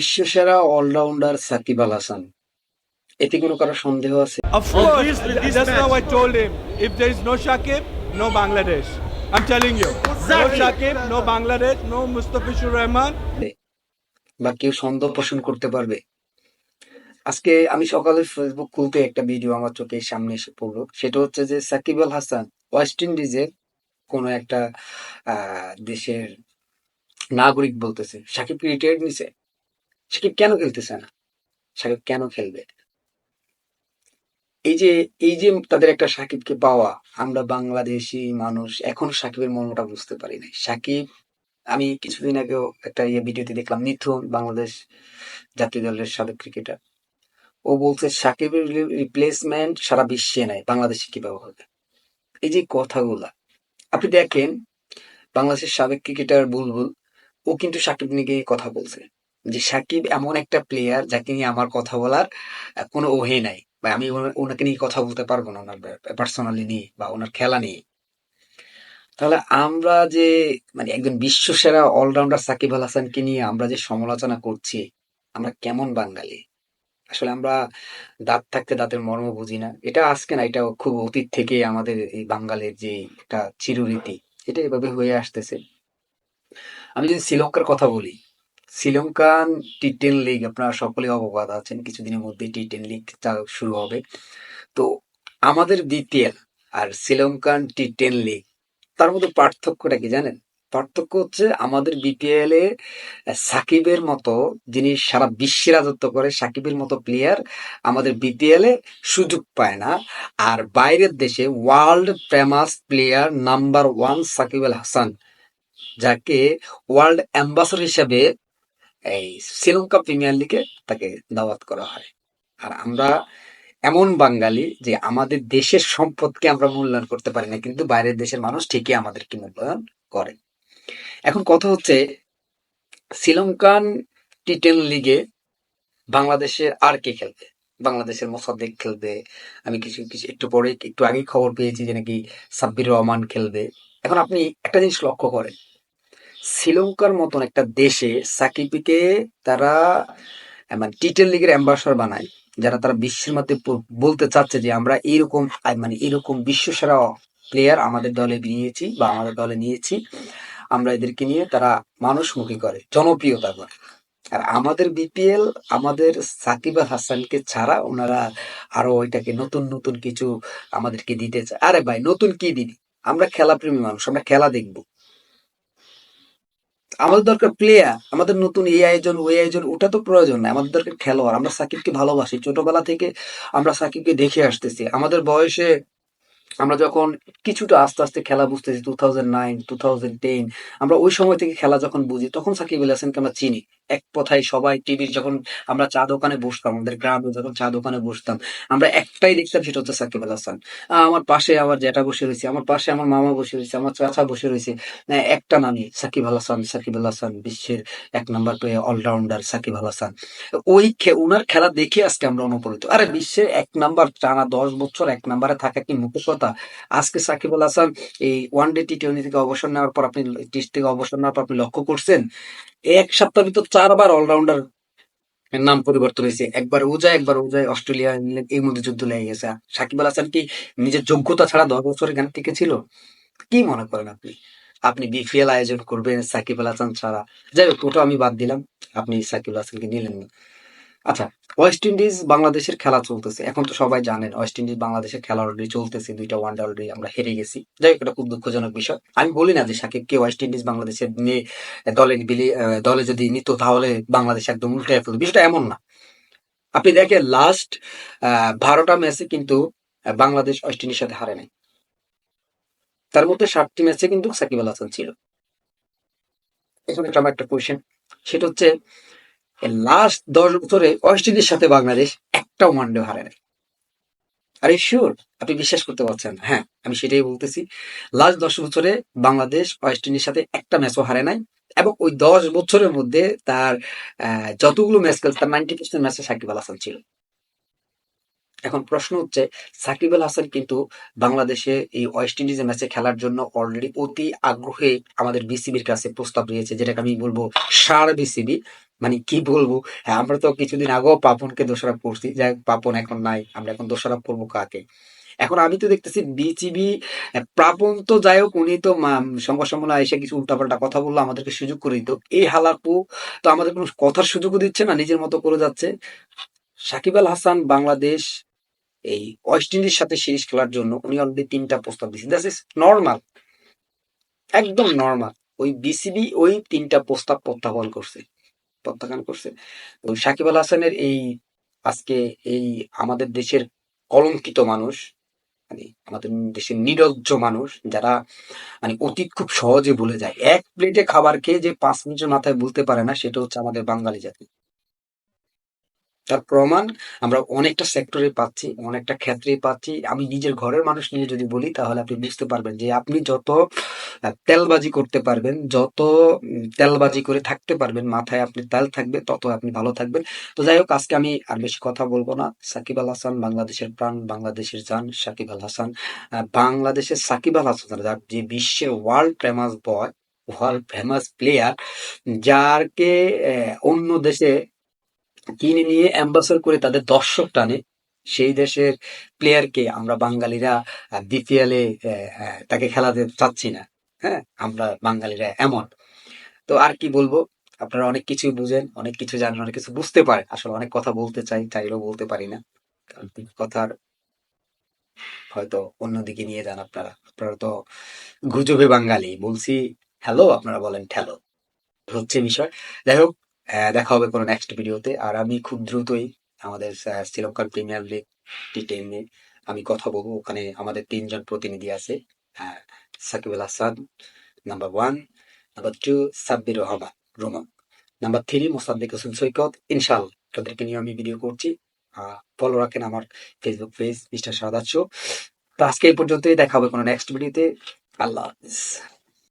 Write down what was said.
বিশ্বসেরা allrounder Shakib Al Hasan, এতে কোনো কারো সন্দেহ আছে? Of course, just now I told him, if there is no Shakib, no Bangladesh. I'm telling you, no Shakib, no Bangladesh, no Mustafizur Rahman. বা কেউ সন্দেহ পোষণ করতে পারবে? আজকে আমি সকালে ফেসবুক খুলতে একটা ভিডিও আমার চোখের সামনে এসে পড়লো। সেটা হচ্ছে যে সাকিব আল হাসান ওয়েস্ট ইন্ডিজের কোনো একটা দেশের নাগরিক বলতেছে সাকিব কি রিটায়ার্ড নিছে, সাকিব কেন খেলতেছে না, সাকিব কেন খেলবে? এই যে এই যে তাদের একটা সাকিবকে পাওয়া, আমরা বাংলাদেশি মানুষ এখনো সাকিবের মর্মটা বুঝতে পারি নাই। সাকিব, আমি কিছুদিন আগেও একটা ভিডিওতে দেখলাম, মিথুন বাংলাদেশ জাতীয় দলের সাবেক ক্রিকেটার, ও বলছে সাকিবের রিপ্লেসমেন্ট সারা বিশ্বে নাই, বাংলাদেশে কিভাবে হবে? এই যে কথাগুলা আপনি দেখেন, বাংলাদেশের সাবেক ক্রিকেটার বুলবুল, ও কিন্তু সাকিব নিয়ে কথা বলছে যে সাকিব এমন একটা প্লেয়ার যাকে নিয়ে আমার কথা বলার কোনো ওহে নাই, বা আমি ওনাকে নিয়ে কথা বলতে পারবো না, ওনার পার্সোনালি নিয়ে বা ওনার খেলা নিয়ে। তাহলে আমরা যে মানে একজন বিশ্বসেরা অলরাউন্ডার সাকিব আল হাসানকে নিয়ে আমরা যে সমালোচনা করছি, আমরা কেমন বাঙালি? আসলে আমরা দাঁত থাকতে দাঁতের মর্ম বুঝি না। এটা আজকে না, এটা খুব অতীত থেকে আমাদের এই বাঙালির যে একটা চিররীতি, এটা এভাবে হয়ে আসতেছে। আমি যদি শ্রীলঙ্কার কথা বলি, শ্রীলঙ্কান টি-10 লিগ আপনারা সকলে অবগত আছেন, কিছুদিনের মধ্যে টি-10 লিগ শুরু হবে। তো আমাদের বিপিএল আর শ্রীলঙ্কান টি-10 লিগ, তার মধ্যে পার্থক্যটা কি জানেন? পার্থক্য হচ্ছে আমাদের বিপিএল এ সাকিবের মতো, যিনি সারা বিশ্বে রাজত্ব করে, সাকিবের মতো প্লেয়ার আমাদের বিপিএল এ সুযোগ পায় না। আর বাইরের দেশে world famous player number 1 Shakib Al Hasan, যাকে ওয়ার্ল্ড অ্যাম্বাসেডর হিসেবে এই শ্রীলঙ্কা প্রিমিয়ার লিগে তাকে দাওয়াত করা হয়। আর আমরা এমন বাঙালি যে আমাদের দেশের সম্পদকে আমরা মূল্যায়ন করতে পারি না, কিন্তু বাইরের দেশের মানুষ ঠিকই আমাদেরকে মূল্যায়ন করে। এখন কথা হচ্ছে, শ্রীলঙ্কান টি-10 লিগে বাংলাদেশের আর কে খেলবে? বাংলাদেশের মোসাদ্দেক খেলবে। আমি কিছু কিছু একটু পরে একটু আগেই খবর পেয়েছি যে নাকি সাব্বির রহমান খেলবে। এখন আপনি একটা জিনিস লক্ষ্য করেন, শ্রীলঙ্কার মতন একটা দেশে সাকিবকে তারা মানে টি-10 লিগের অ্যাম্বাসাডর বানায়, যারা তারা বিশ্বের মধ্যে বলতে চাচ্ছে যে আমরা এইরকম মানে এরকম বিশ্বসেরা প্লেয়ার আমাদের দলে নিয়েছি বা আমাদের দলে নিয়েছি, আমরা এদেরকে নিয়ে তারা মানুষমুখী করে, জনপ্রিয়তা করে। আর আমাদের বিপিএল আমাদের সাকিব আল হাসানকে ছাড়া ওনারা আরো ওইটাকে নতুন নতুন কিছু আমাদেরকে দিতে চায়। আরে ভাই, নতুন কি দিবি? আমরা খেলা প্রেমী মানুষ, আমরা খেলা দেখবো। আমাদের দরকার প্লেয়ার, আমাদের নতুন এই আয়োজন ওই আয়োজন ওটা তো প্রয়োজন নাই, আমাদের দরকার খেলোয়াড়। আমরা সাকিবকে ভালোবাসি, ছোটবেলা থেকে আমরা সাকিবকে দেখে আসতেছি। আমাদের বয়সে আমরা যখন কিছুটা আস্তে আস্তে খেলা বুঝতেছি, 2009 2010, আমরা ওই সময় থেকে খেলা যখন বুঝি, তখন সাকিব আল হাসানকে আমরা চিনি। এক কথায় সবাই টিভির যখন আমরা চা দোকানে বসতাম, আমাদের গ্রামে যখন চা দোকানে বসতাম, আমরা একটাই দেখতাম, সেটা হচ্ছে সাকিব আল হাসান। আমার পাশে আমার জ্যাঠা বসে রয়েছে, আমার পাশে আমার মামা বসে রয়েছে, আমার চাচা বসে রয়েছে, একটা নামই সাকিব আল হাসান। সাকিব আল হাসান বিশ্বের 1 নম্বর প্লেয়ার, অলরাউন্ডার সাকিব আল হাসান। ওই উনার খেলা দেখে আজকে আমরা অনুপ্রাণিত। আরে বিশ্বের 1 নম্বর টানা 10 বছর 1 নম্বরে থাকা কি মুখের কথা? আজকে সাকিব আল হাসান এই ওয়ানডে টি-20 থেকে অবসর নেওয়ার পর, আপনি টেস্ট থেকে অবসর নেওয়ার পর আপনি লক্ষ্য করছেন, এক সপ্তাহের ভিতর 4 বার অলরাউন্ডার নাম পরিবর্তন হয়েছে। একবার উজায় অস্ট্রেলিয়া, ইংল্যান্ড এই মধ্যে যুদ্ধ লেগে গেছে। সাকিব আল হাসান কি নিজের যোগ্যতা ছাড়া 10 বছর এখানে টিকে ছিল? কি মনে করেন আপনি? আপনি বিপিএল আয়োজন করবেন সাকিব আল হাসান ছাড়া? যাই হোক, ওটা আমি বাদ দিলাম, আপনি সাকিব আল হাসানকে নিলেন না। আচ্ছা, ওয়েস্ট ইন্ডিজ বাংলাদেশের খেলা চলতেছে, এখন তো সবাই জানেন ওয়েস্ট ইন্ডিজ বাংলাদেশের খেলা অলরেডি চলতেছে, 2টা ওয়ানডে অলরেডি আমরা হেরে গেছি। যাই হোক, এটা খুব দুঃখজনক বিষয়। আমি বলি না যে সাকিবকে ওয়েস্ট ইন্ডিজ বাংলাদেশের নিয়ে দলে যদি নিত তাহলে বাংলাদেশ একদম উল্টে ফেলতো, বিষয়টা এমন না। আপনি দেখেন লাস্ট 12টা ম্যাচে কিন্তু বাংলাদেশ ওয়েস্ট ইন্ডিজের সাথে হারে নাই, তার মধ্যে 7টি ম্যাচে কিন্তু সাকিব আল হাসান ছিল। এখানে আমার একটা কোয়েশ্চেন, সেটা হচ্ছে লাস্ট 10 বছরে ওয়েস্ট ইন্ডিজের সাথে বাংলাদেশ একটা ওয়ানডে হারে নাই। আরে শিওর? আপনি বিশ্বাস করতে পারছেন না? হ্যাঁ, আমি সেটাই বলতেছি। লাস্ট 10 বছরে বাংলাদেশ ওয়েস্ট ইন্ডিজের সাথে একটা ম্যাচও হারে নাই, এবং ওই 10 বছরের মধ্যে তার যতগুলো ম্যাচ খেলছে তার 90% ম্যাচে সাকিব আল হাসান ছিল। এখন প্রশ্ন হচ্ছে, সাকিব আল হাসান কিন্তু বাংলাদেশে এই ওয়েস্ট ইন্ডিজের ম্যাচে খেলার জন্য অলরেডি অতি আগ্রহে আমাদের বিসিবির কাছে প্রস্তাব রয়েছে, যেটাকে আমি বলবো সার বিসিবি। মানে কি বলবো? হ্যাঁ, আমরা তো কিছুদিন আগেও পাপনকে দোষারোপ করছি। যাই হোক, পাপন এখন নাই। আমরা এখন দোষারোপ করবো কাকে? এখন আমি তো দেখতেছি বিসিবি, প্রাপন তো যাই হোক, উনি তো সংবাদ সম্মেলনে এসে কিছু উল্টাপাল্টা কথা বললো, আমাদেরকে সুযোগ করে দিত। এই হালাকু তো আমাদের কোনো কথার সুযোগও দিচ্ছে না, নিজের মতো করে যাচ্ছে। সাকিব আল হাসান বাংলাদেশ এই ওয়েস্ট ইন্ডিজের সাথে সিরিজ খেলার জন্য উনি অলরেডি ৩টা প্রস্তাব দিয়েছেন। দ্যাটস ইজ নরমাল, একদম নরমাল। ওই বিসিবি ওই ৩টা প্রস্তাব প্রত্যাখ্যান করছে। তো সাকিব আল হাসানের এই আজকে এই আমাদের দেশের কলঙ্কিত মানুষ, মানে আমাদের দেশের নির্লজ্জ মানুষ যারা মানে অতীত খুব সহজে ভুলে যায়। এক প্লেটে খাবার খেয়ে যে ৫ মিনিটের মাথায় ভুলতে পারে না, সেটা হচ্ছে আমাদের বাঙালি জাতি। তার প্রমাণ আমরা অনেকটা সেক্টরে পাচ্ছি, অনেকটা ক্ষেত্রেই পাচ্ছি। আমি নিজের ঘরের মানুষ নিয়ে যদি বলি, তাহলে আপনি বুঝতে পারবেন যে আপনি যত তেলবাজি করতে পারবেন, যত তেলবাজি করে থাকতে পারবেন, মাথায় আপনি তেল থাকবে, তত আপনি ভালো থাকবেন। তো যাই হোক, আজকে আমি আর বেশি কথা বলবো না। সাকিব আল হাসান বাংলাদেশের প্রাণ, বাংলাদেশের জান। সাকিব আল হাসান বাংলাদেশের সাকিব আল হাসান, যার যে বিশ্বের ওয়ার্ল্ড ফেমাস বয়, ওয়ার্ল্ড ফেমাস প্লেয়ার, যারকে অন্য দেশে কিনে নিয়ে অ্যাম্বাসাডর করে তাদের দর্শক টানে, সেই দেশের প্লেয়ারকে আমরা বাঙালিরা বিপিএল এ তাকে খেলাতে চাচ্ছি না। হ্যাঁ, আমরা বাঙালিরা এমন। তো আর কি বলবো, আপনারা অনেক কিছুই বুঝেন, অনেক কিছু জানেন, অনেক কিছু বুঝতে পারেন। আসলে অনেক কথা বলতে চাই, চাইলেও বলতে পারি না, কারণ কথার হয়তো অন্যদিকে নিয়ে যান আপনারা। আপনারা তো গুজবে বাঙালি, বলছি হ্যালো, আপনারা বলেন ঠেলো, হচ্ছে বিষয়। যাই হোক, দেখা হবে কোনো নেক্সট ভিডিওতে। আর আমি খুব দ্রুতই আমাদের শ্রীলঙ্কার প্রিমিয়ার লিগ টি10 নিয়ে আমি কথা বলবো। ওখানে আমাদের ৩ জন প্রতিনিধি আছে। Shakib Al Hasan number 1, number 2 Sabbir Rahman Roman, number 3 Mosaddek Hossain Saikat. ইনশাল্লাহ তাদেরকে নিয়ে আমি ভিডিও করছি। ফলো রাখেন আমার Facebook page mister Sadat show. তো আজকে এই পর্যন্তই, দেখা হবে কোনো নেক্সট ভিডিওতে। আল্লাহ হাফিজ।